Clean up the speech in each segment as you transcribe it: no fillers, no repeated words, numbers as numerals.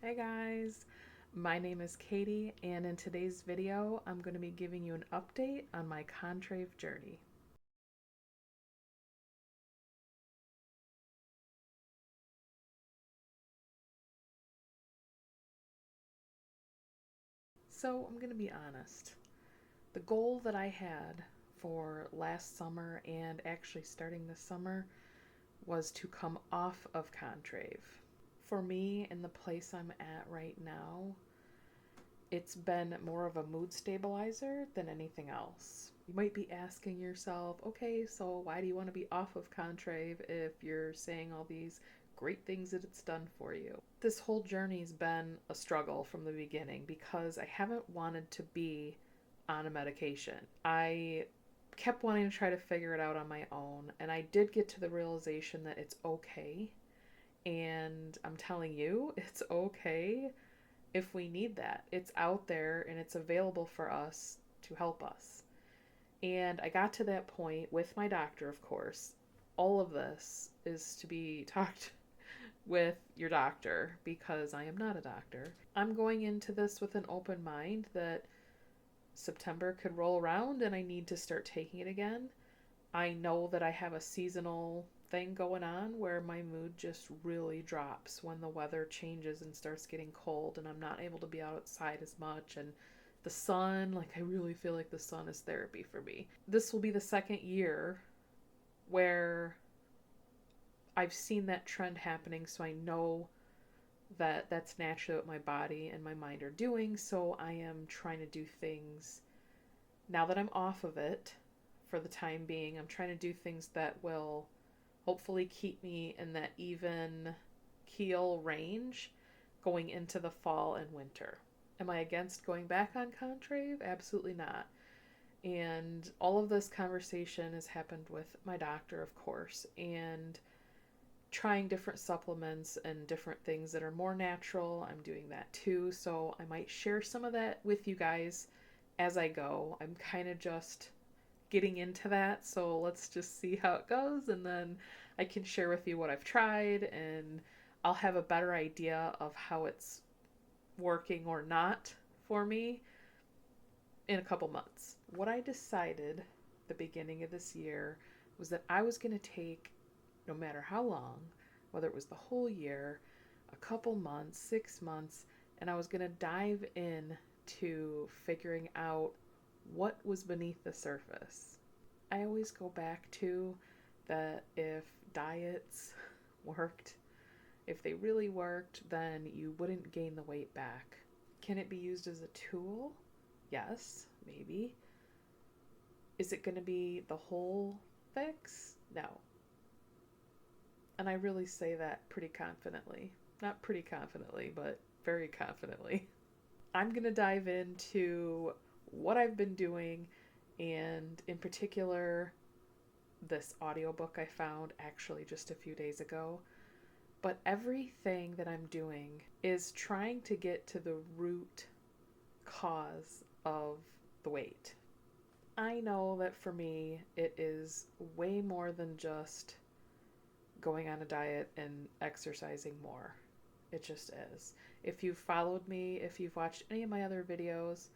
Hey guys, my name is Katie, and in today's video, I'm going to be giving you an update on my Contrave journey. So, I'm going to be honest. The goal that I had for last summer and actually starting this summer was to come off of Contrave. For me, in the place I'm at right now, it's been more of a mood stabilizer than anything else. You might be asking yourself, okay, so why do you want to be off of Contrave if you're saying all these great things that it's done for you? This whole journey's been a struggle from the beginning because I haven't wanted to be on a medication. I kept wanting to try to figure it out on my own, and I did get to the realization that it's okay. And I'm telling you, it's okay if we need that. It's out there and it's available for us to help us. And I got to that point with my doctor, of course. All of this is to be talked with your doctor because I am not a doctor. I'm going into this with an open mind that September could roll around and I need to start taking it again. I know that I have a seasonal thing going on where my mood just really drops when the weather changes and starts getting cold and I'm not able to be outside as much, and the sun, like I really feel like the sun is therapy for me. This will be the second year where I've seen that trend happening, so I know that that's naturally what my body and my mind are doing, so I am trying to do things now that I'm off of it for the time being. I'm trying to do things that will hopefully keep me in that even keel range going into the fall and winter. Am I against going back on Contrave? Absolutely not. And all of this conversation has happened with my doctor, of course, and trying different supplements and different things that are more natural. I'm doing that too, so I might share some of that with you guys as I go. I'm kind of just getting into that, so let's just see how it goes, and then I can share with you what I've tried, and I'll have a better idea of how it's working or not for me in a couple months. What I decided the beginning of this year was that I was going to take, no matter how long, whether it was the whole year, a couple months, 6 months, and I was going to dive in to figuring out what was beneath the surface. I always go back to that if diets worked, if they really worked, then you wouldn't gain the weight back. Can it be used as a tool? Yes, maybe. Is it going to be the whole fix? No. And I really say that pretty confidently. Not pretty confidently, but very confidently. I'm going to dive into what I've been doing, and in particular, this audiobook I found actually just a few days ago. But everything that I'm doing is trying to get to the root cause of the weight. I know that for me, it is way more than just going on a diet and exercising more. It just is. If you've followed me, if you've watched any of my other videos,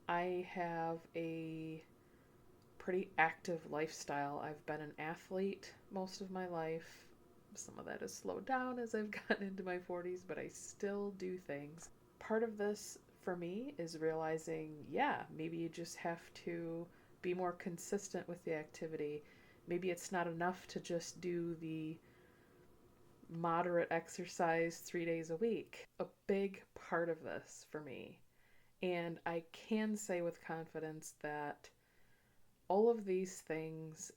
I have a pretty active lifestyle. I've been an athlete most of my life. Some of that has slowed down as I've gotten into my 40s, but I still do things. Part of this for me is realizing, yeah, maybe you just have to be more consistent with the activity. Maybe it's not enough to just do the moderate exercise 3 days a week. A big part of this for me, and I can say with confidence that all of these things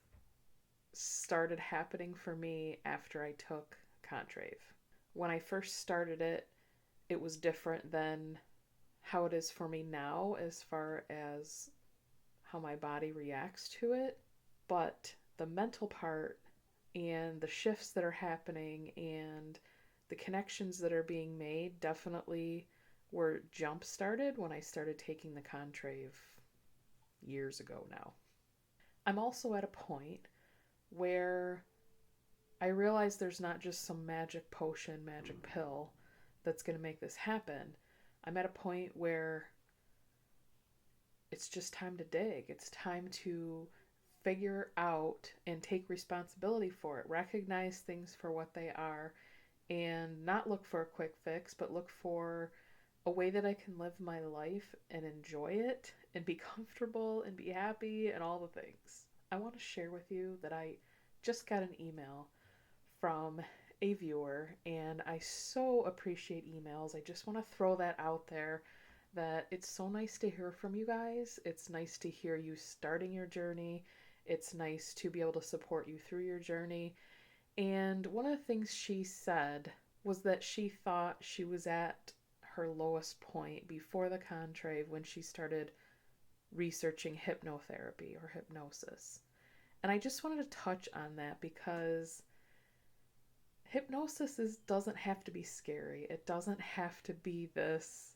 started happening for me after I took Contrave. When I first started it, it was different than how it is for me now as far as how my body reacts to it. But the mental part and the shifts that are happening and the connections that are being made definitely were jump started when I started taking the Contrave years ago now. I'm also at a point where I realize there's not just some magic potion, magic pill that's going to make this happen. I'm at a point where it's just time to dig. It's time to figure out and take responsibility for it. Recognize things for what they are and not look for a quick fix, but look for a way that I can live my life and enjoy it and be comfortable and be happy and all the things. I want to share with you that I just got an email from a viewer, and I so appreciate emails. I just want to throw that out there that it's so nice to hear from you guys. It's nice to hear you starting your journey. It's nice to be able to support you through your journey. And one of the things she said was that she thought she was at her lowest point before the Contrave when she started researching hypnotherapy or hypnosis. And I just wanted to touch on that because doesn't have to be scary. It doesn't have to be this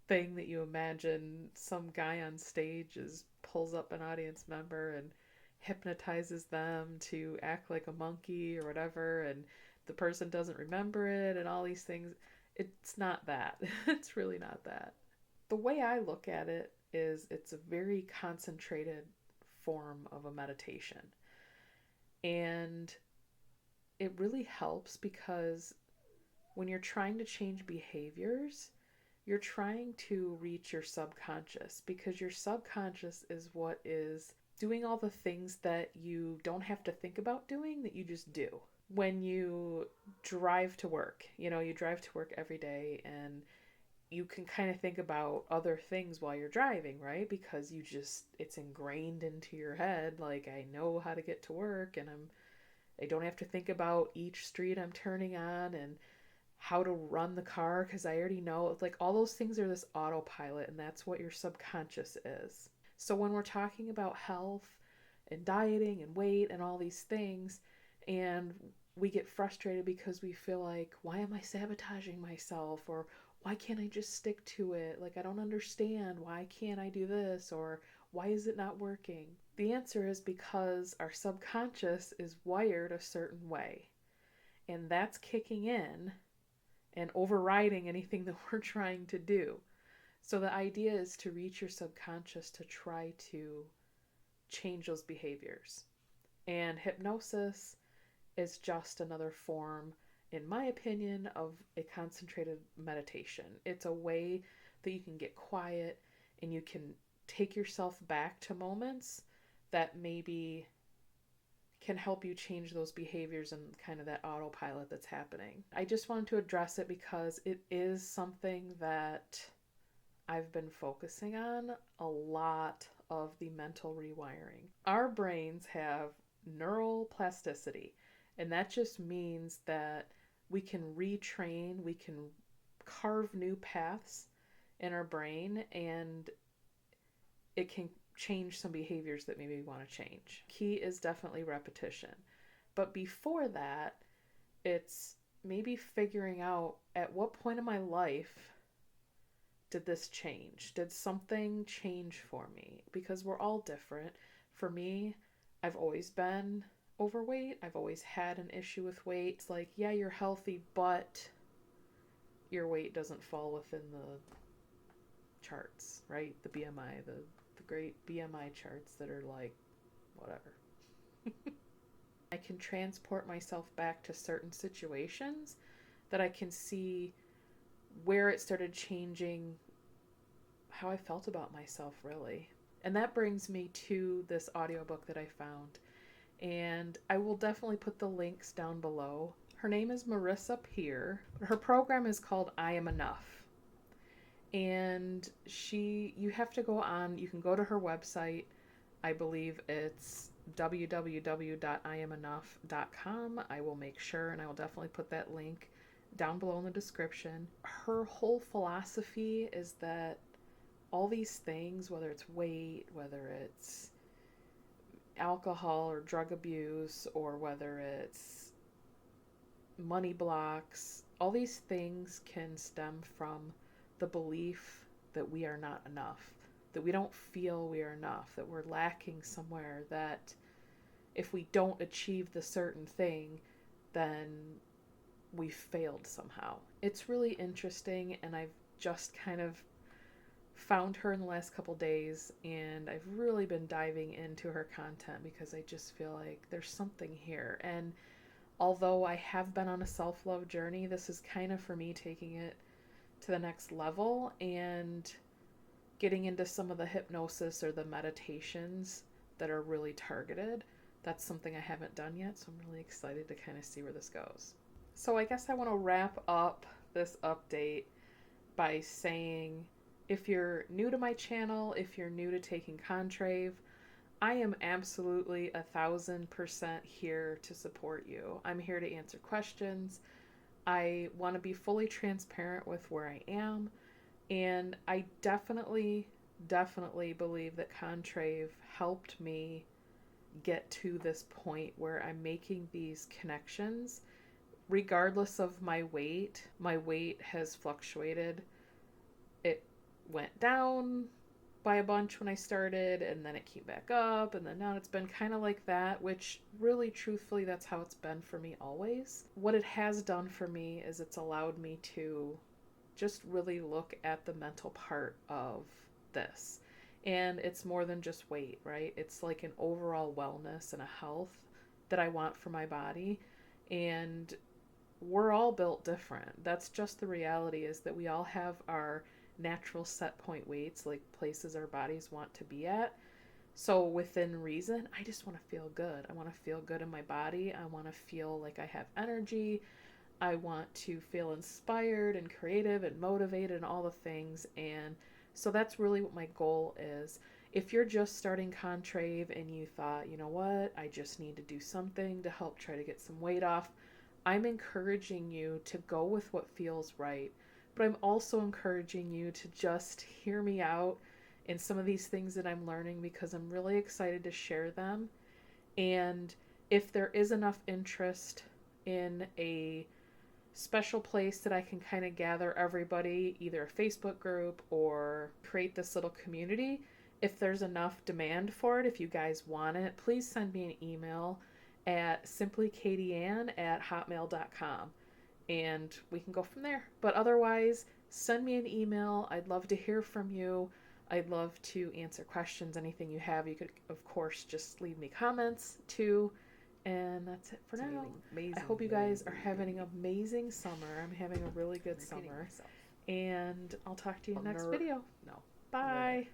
thing that you imagine some guy on stage pulls up an audience member and hypnotizes them to act like a monkey or whatever, and the person doesn't remember it and all these things. It's not that. It's really not that. The way I look at it is it's a very concentrated form of a meditation. And it really helps because when you're trying to change behaviors, you're trying to reach your subconscious, because your subconscious is what is doing all the things that you don't have to think about doing, that you just do. When you drive to work, you drive to work every day and you can kind of think about other things while you're driving, right? Because it's ingrained into your head. Like, I know how to get to work and I don't have to think about each street I'm turning on and how to run the car because I already know. Like, all those things are this autopilot, and that's what your subconscious is. So when we're talking about health and dieting and weight and all these things, and we get frustrated because we feel like, why am I sabotaging myself? Or why can't I just stick to it? Like, I don't understand. Why can't I do this? Or why is it not working? The answer is because our subconscious is wired a certain way. And that's kicking in and overriding anything that we're trying to do. So the idea is to reach your subconscious to try to change those behaviors. And hypnosis is just another form, in my opinion, of a concentrated meditation. It's a way that you can get quiet and you can take yourself back to moments that maybe can help you change those behaviors and kind of that autopilot that's happening. I just wanted to address it because it is something that I've been focusing on a lot of the mental rewiring. Our brains have neural plasticity, and that just means that we can retrain, we can carve new paths in our brain, and it can change some behaviors that maybe we want to change. Key is definitely repetition. But before that, it's maybe figuring out at what point in my life did this change? Did something change for me? Because we're all different. For me, I've always been overweight. I've always had an issue with weight. It's like, yeah, you're healthy, but your weight doesn't fall within the charts, right? The BMI, the great BMI charts that are like, whatever. I can transport myself back to certain situations that I can see where it started changing how I felt about myself, really. And that brings me to this audiobook that I found. And I will definitely put the links down below. Her name is Marisa Peer. Her program is called I Am Enough. And you can go to her website. I believe it's www.iamenough.com. I will make sure, and I will definitely put that link down below in the description. Her whole philosophy is that all these things, whether it's weight, whether it's alcohol or drug abuse, or whether it's money blocks, all these things can stem from the belief that we are not enough, that we don't feel we are enough, that we're lacking somewhere, that if we don't achieve the certain thing, then we failed somehow. It's really interesting, and I've just kind of found her in the last couple days, and I've really been diving into her content because I just feel like there's something here. And although I have been on a self-love journey, this is kind of for me taking it to the next level and getting into some of the hypnosis or the meditations that are really targeted. That's something I haven't done yet, so I'm really excited to kind of see where this goes. So I guess I want to wrap up this update by saying, if you're new to my channel, if you're new to taking Contrave, I am absolutely 1,000% here to support you. I'm here to answer questions. I want to be fully transparent with where I am. And I definitely believe that Contrave helped me get to this point where I'm making these connections. Regardless of my weight has fluctuated. It went down by a bunch when I started, and then it came back up, and then now it's been kind of like that, which really, truthfully, that's how it's been for me always. What it has done for me is it's allowed me to just really look at the mental part of this. And it's more than just weight, right? It's like an overall wellness and a health that I want for my body. And we're all built different. That's just the reality, is that we all have our natural set point weights, like places our bodies want to be at. So within reason, I just want to feel good. I want to feel good in my body. I want to feel like I have energy. I want to feel inspired and creative and motivated and all the things. And so that's really what my goal is. If you're just starting Contrave and you thought, you know what, I just need to do something to help try to get some weight off, I'm encouraging you to go with what feels right. But I'm also encouraging you to just hear me out in some of these things that I'm learning, because I'm really excited to share them. And if there is enough interest in a special place that I can kind of gather everybody, either a Facebook group or create this little community, if there's enough demand for it, if you guys want it, please send me an email at simplykatieann@hotmail.com, and we can go from there. But otherwise, send me an email. I'd love to hear from you. I'd love to answer questions, anything you have. You could, of course, just leave me comments too. And that's it for now. I hope you guys are having an amazing summer. I'm having a really good summer. And I'll talk to you next video. No. Bye.